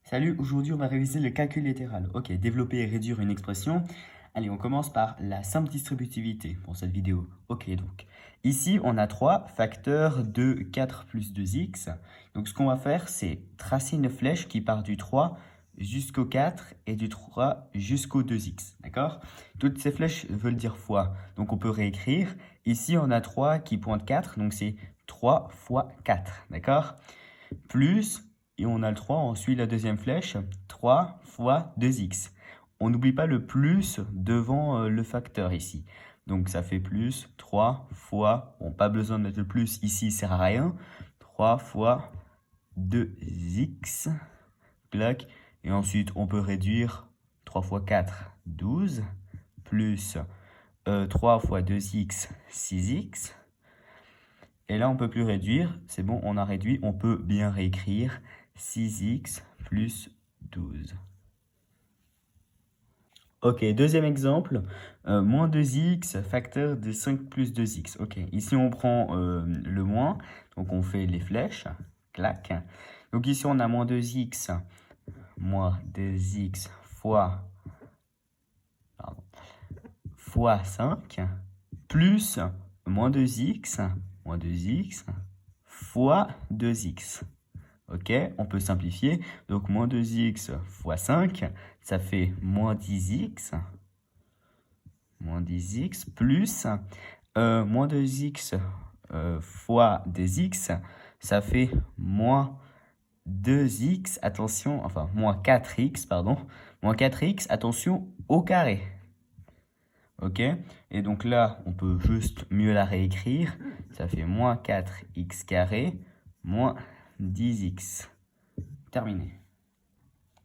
Salut, aujourd'hui on va réviser le calcul littéral. Ok, développer et réduire une expression. Allez, on commence par la simple distributivité pour cette vidéo. Ok, donc ici on a 3 facteurs de 4 plus 2x. Donc ce qu'on va faire, c'est tracer une flèche qui part du 3 jusqu'au 4 et du 3 jusqu'au 2x. D'accord? Toutes ces flèches veulent dire fois. Donc on peut réécrire. Ici on a 3 qui pointe 4, donc c'est 3 fois 4. D'accord? Plus, et on a le 3, on suit la deuxième flèche, 3 fois 2x. On n'oublie pas le plus devant le facteur ici. Donc ça fait plus 3 fois, bon pas besoin de mettre le plus ici, ça sert à rien, 3 fois 2x, clac, et ensuite on peut réduire 3 fois 4, 12, plus 3 fois 2x, 6x. Et là, on ne peut plus réduire. C'est bon, on a réduit. On peut bien réécrire 6x plus 12. Ok, deuxième exemple. Moins 2x, facteur de 5 plus 2x. Ok, ici on prend le moins. Donc on fait les flèches. Clac. Donc ici on a moins 2x. Moins 2x fois 5. Plus moins 2x fois 2x. Ok, on peut simplifier. Donc, moins 2x fois 5, ça fait moins 10x. Moins 10x plus moins 2x fois 2x, ça fait moins 2x, attention, enfin, moins 4x, pardon. Moins 4x, attention, au carré. Ok, et donc là, on peut juste mieux la réécrire. Ça fait moins 4x carré moins 10x. Terminé.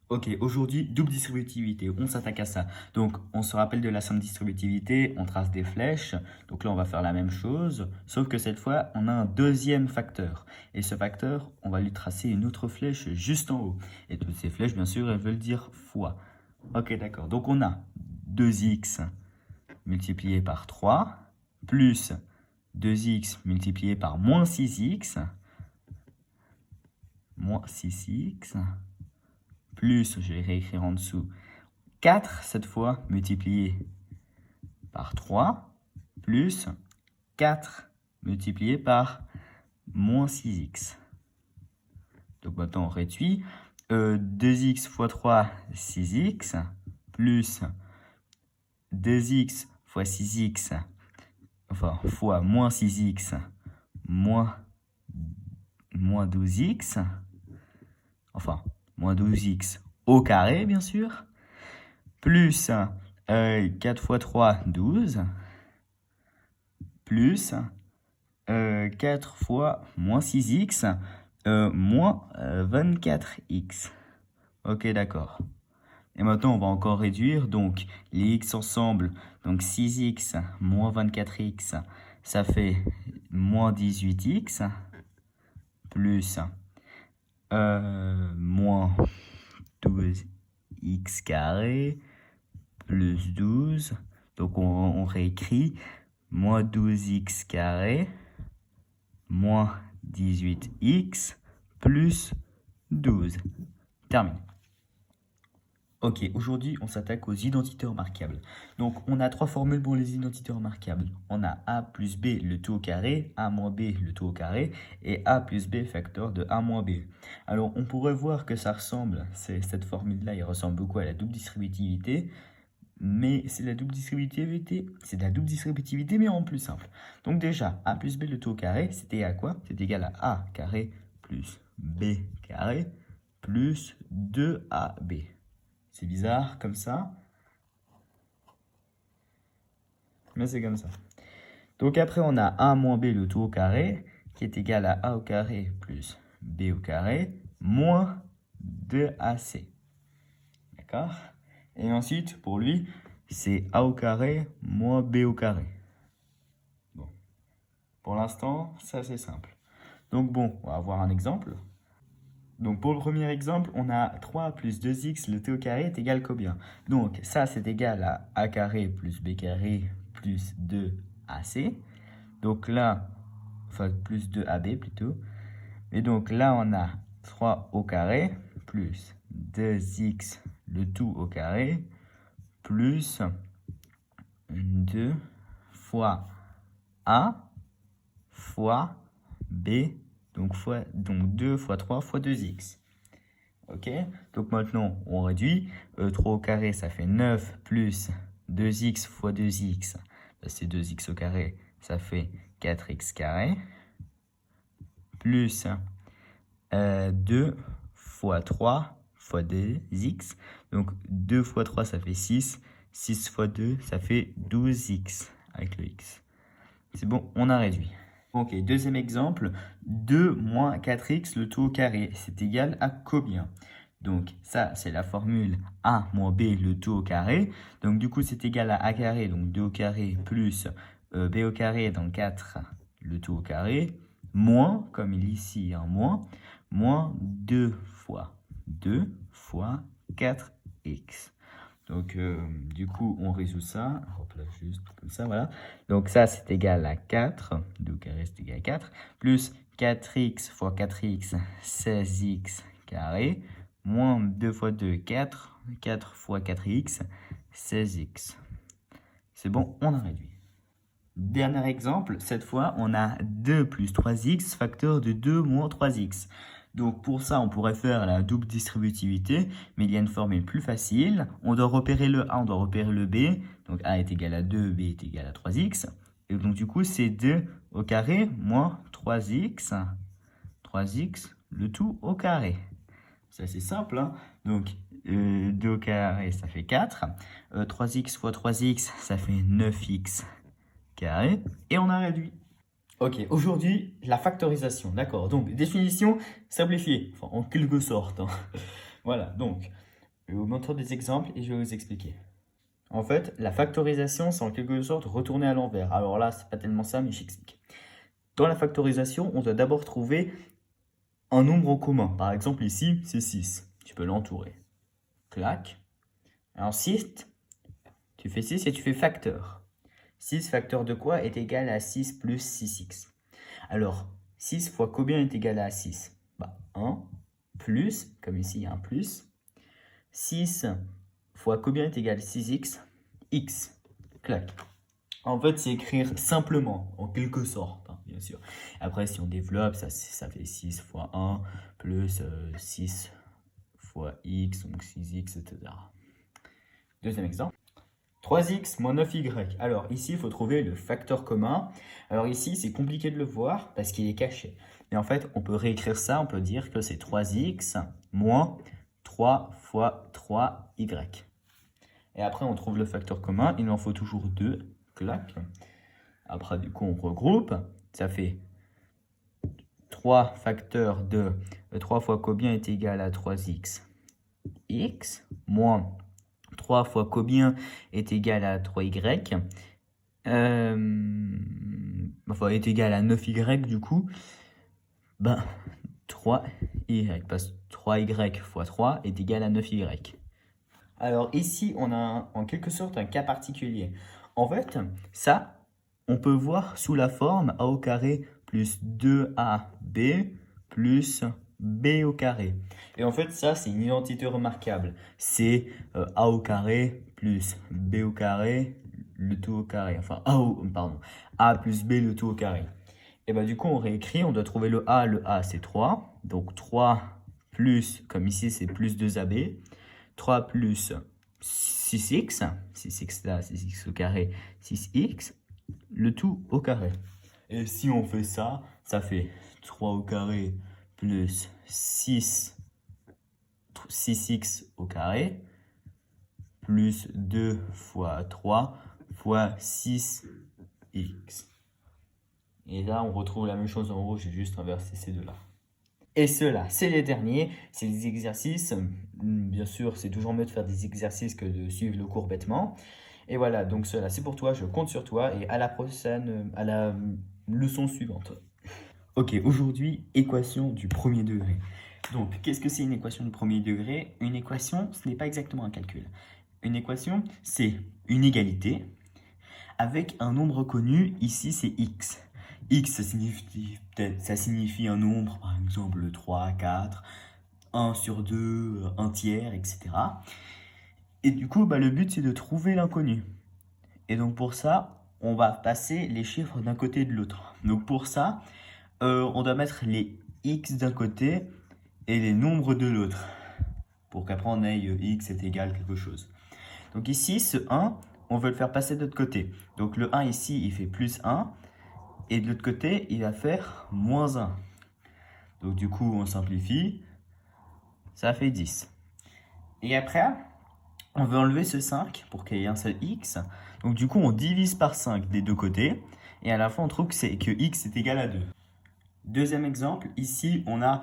Ok, aujourd'hui, double distributivité, on s'attaque à ça. Donc, on se rappelle de la somme distributivité, on trace des flèches. Donc là, on va faire la même chose, sauf que cette fois, on a un deuxième facteur. Et ce facteur, on va lui tracer une autre flèche juste en haut. Et toutes ces flèches, bien sûr, elles veulent dire fois. Ok, d'accord. Donc, on a 2x multiplié par 3, plus 2x multiplié par moins 6x, plus, je vais réécrire en dessous, 4 cette fois multiplié par 3, plus 4 multiplié par moins 6x. Donc maintenant on réduit. 2x fois 3, 6x, plus 2x fois 6x, enfin fois moins 6x, moins 12x, enfin moins 12x au carré bien sûr, plus 4 fois 3, 12, plus 4 fois moins 6x, moins 24x. Ok, d'accord. Et maintenant, on va encore réduire. Donc, les x ensemble, donc 6x moins 24x, ça fait moins 18x, plus moins 12x carré, plus 12. Donc, on réécrit moins 12x carré, moins 18x, plus 12. Terminé. Ok, aujourd'hui, on s'attaque aux identités remarquables. Donc, on a 3 formules pour les identités remarquables. On a a plus b le tout au carré, a moins b le tout au carré, et a plus b facteur de a moins b. Alors, on pourrait voir que ça ressemble, cette formule-là, il ressemble beaucoup à la double distributivité, mais c'est la double distributivité, mais en plus simple. Donc déjà, a plus b le tout au carré, c'était à quoi? C'est égal à a carré plus b carré plus 2ab. C'est bizarre comme ça, mais c'est comme ça. Donc après, on a a moins b le tout au carré, qui est égal à a au carré plus b au carré, moins 2ac. D'accord? Et ensuite, pour lui, c'est a au carré moins b au carré. Bon. Pour l'instant, ça c'est simple. Donc bon, on va voir un exemple. Donc pour le premier exemple, on a 3 plus 2x, le t au carré est égal à combien? Donc ça c'est égal à a carré plus b carré plus 2ac. Donc là, enfin plus 2ab plutôt. Et donc là on a 3 au carré plus 2x le tout au carré plus 2 fois a fois b, donc 2 fois 3 fois 2x. Ok, donc maintenant on réduit. 3 au carré ça fait 9 plus 2x fois 2x, c'est 2x au carré, ça fait 4x carré, plus 2 fois 3 fois 2x, donc 2 fois 3 ça fait 6, 6 fois 2 ça fait 12x avec le x. C'est bon, on a réduit. Ok, deuxième exemple, 2 moins 4x le tout au carré, c'est égal à combien? Donc ça, c'est la formule a moins b le tout au carré. Donc du coup, c'est égal à a carré, donc 2 au carré, plus b au carré, donc 4 le tout au carré, moins, comme il est ici, hein, moins 2 fois 4x. Donc, du coup, on résout ça. Hop là, juste comme ça, voilà. Donc, ça, c'est égal à 4. 2 au carré, c'est égal à 4. Plus 4x fois 4x, 16x carré. Moins 2 fois 2, 4. 4 fois 4x, 16x. C'est bon, on a réduit. Dernier exemple, cette fois, on a 2 plus 3x facteur de 2 moins 3x. Donc pour ça, on pourrait faire la double distributivité, mais il y a une formule plus facile. On doit repérer le A, on doit repérer le B. Donc A est égal à 2, B est égal à 3x. Et donc du coup, c'est 2 au carré moins 3x. 3x, le tout au carré. C'est assez simple, hein. Donc 2 au carré, ça fait 4. 3x fois 3x, ça fait 9x carré. Et on a réduit. Ok, aujourd'hui, la factorisation, d'accord. Donc, définition simplifiée, enfin, en quelque sorte, hein. Voilà, donc, je vais vous montrer des exemples et je vais vous expliquer. En fait, la factorisation, c'est en quelque sorte retourner à l'envers. Alors là, c'est pas tellement ça, mais j'explique. Dans la factorisation, on doit d'abord trouver un nombre en commun. Par exemple, ici, c'est 6. Tu peux l'entourer. Clac. Ensuite, tu fais 6 et tu fais facteur. 6 facteur de quoi est égal à 6 plus 6x. Alors, 6 fois combien est égal à 6? 1 plus, comme ici il y a un plus, 6 fois combien est égal à 6x? X. Clac. En fait, c'est écrire simplement, en quelque sorte, hein, bien sûr. Après, si on développe, ça fait 6 fois 1 plus 6 fois x, donc 6x, etc. Deuxième exemple. 3x moins 9y. Alors ici, il faut trouver le facteur commun. Alors ici, c'est compliqué de le voir parce qu'il est caché. Mais en fait, on peut réécrire ça. On peut dire que c'est 3x moins 3 fois 3y. Et après, on trouve le facteur commun. Il en faut toujours 2. Clac. Après, du coup, on regroupe. Ça fait 3 facteurs de 3 fois combien est égal à 3x x moins 3 fois combien est égal à 3y, enfin est égal à 9y du coup, 3y, parce que 3y fois 3 est égal à 9y. Alors ici, on a en quelque sorte un cas particulier. En fait, ça, on peut voir sous la forme a au carré plus 2ab plus b au carré. Et en fait, ça, c'est une identité remarquable. C'est a au carré plus b au carré, le tout au carré. Enfin, a plus b, le tout au carré. Et bah du coup, on réécrit, on doit trouver le a c'est 3. Donc 3 plus, comme ici, c'est plus 2ab. 3 plus 6x, 6x là, 6x au carré, 6x, le tout au carré. Et si on fait ça, ça fait 3 au carré plus 6x au carré, plus 2 fois 3 fois 6x. Et là, on retrouve la même chose en haut, j'ai juste inversé ces deux-là. Et ceux-là, c'est les derniers, c'est les exercices. Bien sûr, c'est toujours mieux de faire des exercices que de suivre le cours bêtement. Et voilà, donc cela, c'est pour toi, je compte sur toi et à la prochaine, à la leçon suivante. Ok, aujourd'hui, équation du premier degré. Donc, qu'est-ce que c'est une équation du premier degré? Une équation, ce n'est pas exactement un calcul. Une équation, c'est une égalité avec un nombre connu, ici c'est x. X, ça signifie un nombre, par exemple 3, 4. 1 sur 2, 1 tiers, etc. Et du coup, le but, c'est de trouver l'inconnu. Et donc pour ça, on va passer les chiffres d'un côté et de l'autre. Donc pour ça, on doit mettre les x d'un côté et les nombres de l'autre. Pour qu'après on ait x est égal quelque chose. Donc ici, ce 1, on veut le faire passer de l'autre côté. Donc le 1 ici, il fait plus 1. Et de l'autre côté, il va faire moins 1. Donc du coup, on simplifie. Ça fait 10. Et après, on veut enlever ce 5 pour qu'il y ait un seul x. Donc du coup, on divise par 5 des deux côtés. Et à la fin, on trouve que x est égal à 2. Deuxième exemple, ici, on a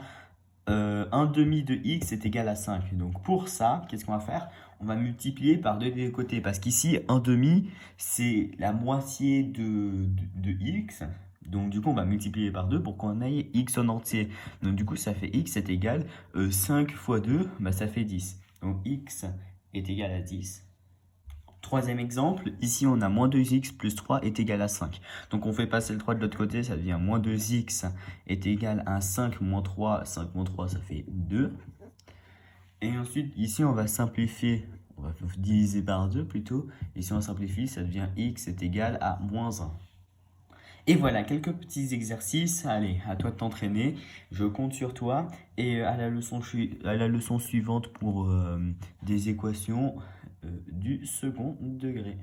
1 demi de x est égal à 5. Donc pour ça, qu'est-ce qu'on va faire? On va multiplier par 2 des deux côtés. Parce qu'ici, 1 demi, c'est la moitié de x. Donc du coup, on va multiplier par 2 pour qu'on ait x en entier. Donc du coup, ça fait x est égal 5 fois 2, ça fait 10. Donc x est égal à 10. Troisième exemple, ici on a moins 2x plus 3 est égal à 5. Donc on fait passer le 3 de l'autre côté, ça devient moins 2x est égal à 5 moins 3. 5 moins 3, ça fait 2. Et ensuite, ici on va simplifier, on va diviser par 2 plutôt. Ici on simplifie, ça devient x est égal à moins 1. Et voilà, quelques petits exercices. Allez, à toi de t'entraîner. Je compte sur toi. Et à la leçon suivante pour des équations du second degré.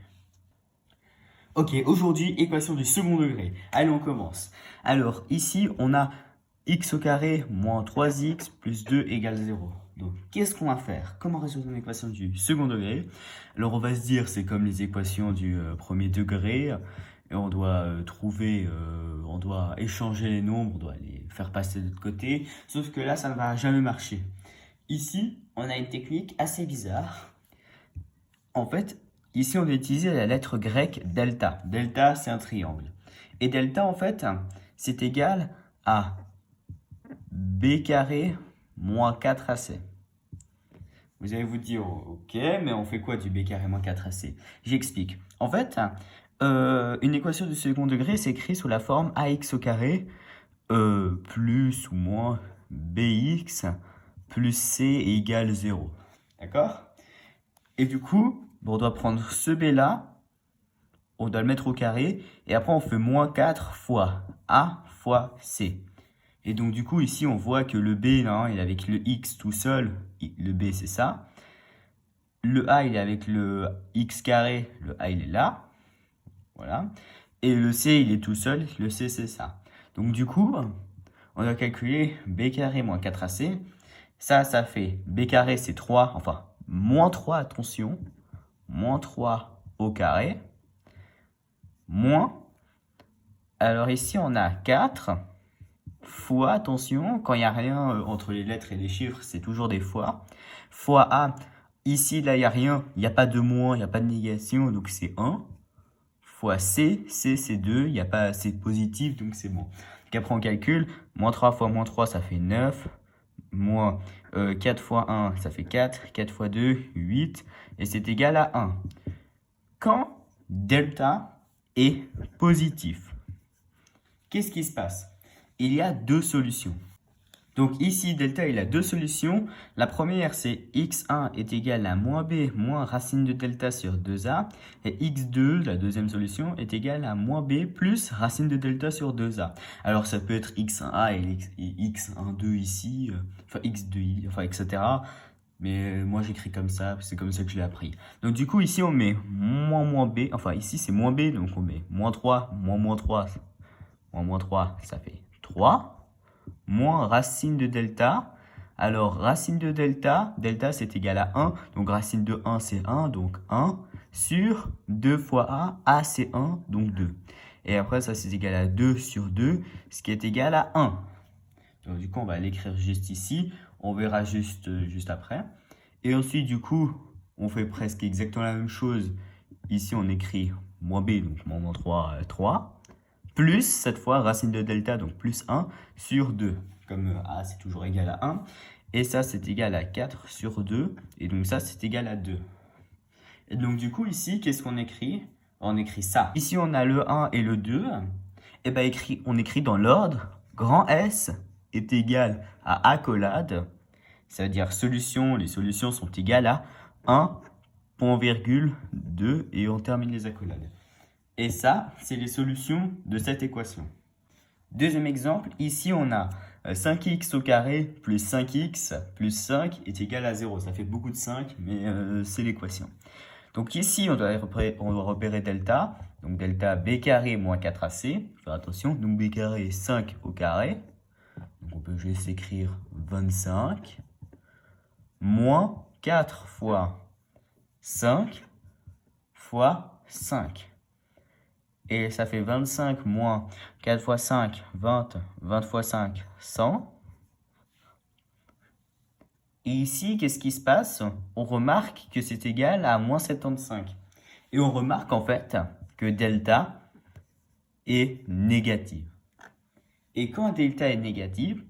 Ok, aujourd'hui, équation du second degré. Allez, on commence. Alors, ici, on a x au carré moins 3x plus 2 égale 0. Donc, qu'est-ce qu'on va faire? Comment résoudre une équation du second degré? Alors, on va se dire, c'est comme les équations du premier degré. Et on doit on doit échanger les nombres, on doit les faire passer de l'autre côté. Sauf que là, ça ne va jamais marcher. Ici, on a une technique assez bizarre. En fait, ici, on va utiliser la lettre grecque delta. Delta, c'est un triangle. Et delta, en fait, c'est égal à b carré moins 4ac. Vous allez vous dire, ok, mais on fait quoi du b carré moins 4ac? J'explique. En fait, une équation du second degré s'écrit sous la forme ax au carré plus ou moins bx plus c égale 0. D'accord? Et du coup, on doit prendre ce b là, on doit le mettre au carré, et après on fait moins 4 fois a fois c. Et donc du coup, ici, on voit que le b, là, il est avec le x tout seul, le b c'est ça. Le a, il est avec le x carré, le a, il est là. Voilà. Et le c, il est tout seul, le c, c'est ça. Donc du coup, on va calculer b carré moins 4ac. Ça fait b carré, c'est 3, enfin, moins 3, attention, moins 3 au carré, moins, alors ici, on a 4 fois, attention, quand il n'y a rien entre les lettres et les chiffres, c'est toujours des fois, fois a, ici, là, il n'y a rien, il n'y a pas de moins, il n'y a pas de négation, donc c'est 1. Fois C, C c'est 2, il n'y a pas assez de positif, donc c'est bon. Donc après on calcule, moins 3 fois moins 3, ça fait 9, moins 4 fois 1, ça fait 4, 4 fois 2, 8, et c'est égal à 1. Quand delta est positif, qu'est-ce qui se passe? Il y a deux solutions. Donc ici, delta, il a deux solutions. La première, c'est x1 est égal à moins b moins racine de delta sur 2a. Et x2, la deuxième solution, est égal à moins b plus racine de delta sur 2a. Alors ça peut être x1a et x12 ici, enfin x2, enfin etc. Mais moi j'écris comme ça, c'est comme ça que je l'ai appris. Donc du coup ici on met moins b, enfin ici c'est moins b, donc on met moins 3, moins 3, moins 3, ça fait 3. Moins racine de delta. Alors, racine de delta, delta c'est égal à 1. Donc, racine de 1 c'est 1, donc 1 sur 2 fois a c'est 1, donc 2. Et après, ça c'est égal à 2 sur 2, ce qui est égal à 1. Donc, du coup, on va l'écrire juste ici. On verra juste après. Et ensuite, du coup, on fait presque exactement la même chose. Ici, on écrit moins b, donc moins 3, 3. Plus, cette fois, racine de delta, donc plus 1 sur 2. Comme a, c'est toujours égal à 1. Et ça, c'est égal à 4 sur 2. Et donc ça, c'est égal à 2. Et donc du coup, ici, qu'est-ce qu'on écrit? On écrit ça. Ici, on a le 1 et le 2. Et bien, on écrit dans l'ordre. Grand S est égal à accolade. Ça veut dire les solutions sont égales à 1, point virgule 2, et on termine les accolades. Et ça, c'est les solutions de cette équation. Deuxième exemple, ici on a 5x au carré plus 5x plus 5 est égal à 0. Ça fait beaucoup de 5, mais c'est l'équation. Donc ici, on doit repérer delta. Donc delta b carré moins 4ac. Faire attention, donc b carré 5 au carré. Donc on peut juste écrire 25 moins 4 fois 5 fois 5. Et ça fait 25 moins 4 fois 5, 20, 20 fois 5, 100. Et ici, qu'est-ce qui se passe? On remarque que c'est égal à moins 75. Et on remarque en fait que delta est négative. Et quand delta est négative,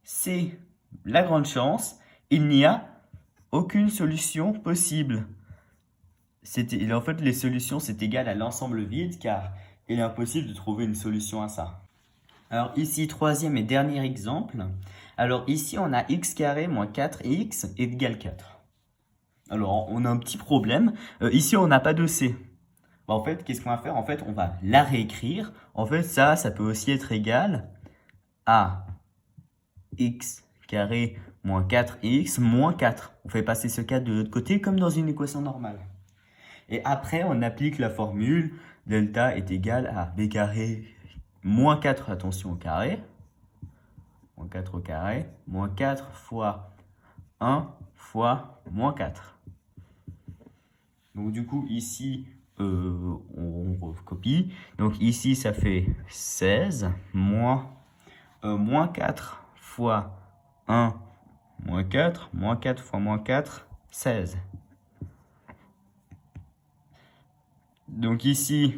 c'est la grande chance, il n'y a aucune solution possible. En fait, les solutions, c'est égal à l'ensemble vide, car il est impossible de trouver une solution à ça. Alors ici, troisième et dernier exemple. Alors ici, on a x carré moins 4x égale 4. Alors, on a un petit problème. Ici, on n'a pas de c. En fait, qu'est-ce qu'on va faire? En fait, on va la réécrire. En fait, ça peut aussi être égal à x carré moins 4x moins 4. On fait passer ce 4 de l'autre côté comme dans une équation normale. Et après, on applique la formule delta est égal à b carré moins 4, attention au carré, moins 4 au carré, moins 4 fois 1 fois moins 4. Donc du coup, ici, on recopie. Donc ici, ça fait 16 moins 4 fois 1 moins 4, moins 4 fois moins 4, 16. Donc ici,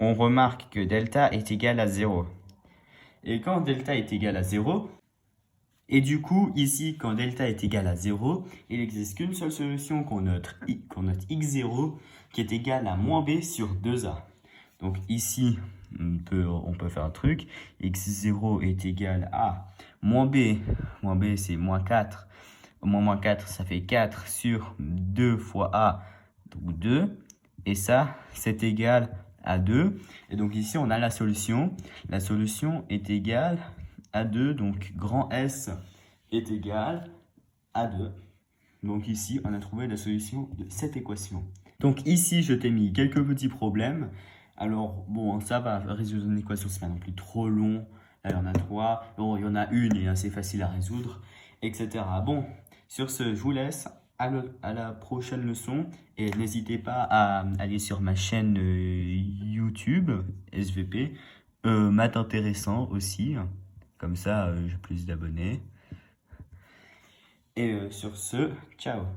on remarque que delta est égal à 0. Et quand delta est égal à 0, et du coup, ici, quand delta est égal à 0, il n'existe qu'une seule solution qu'on note x0, qui est égal à moins b sur 2a. Donc ici, on peut faire un truc. x0 est égal à moins b c'est moins 4. Moins 4, ça fait 4 sur 2 fois a, donc 2. Et ça, c'est égal à 2. Et donc ici, on a la solution. La solution est égale à 2. Donc grand S est égal à 2. Donc ici, on a trouvé la solution de cette équation. Donc ici, je t'ai mis quelques petits problèmes. Alors, bon, ça va résoudre une équation, c'est pas non plus trop long. Là, il y en a 3. Bon, il y en a une et assez facile à résoudre, etc. Bon, sur ce, je vous laisse. À la prochaine leçon et n'hésitez pas à aller sur ma chaîne YouTube SVP, maths intéressant aussi, comme ça j'ai plus d'abonnés. Et sur ce, ciao.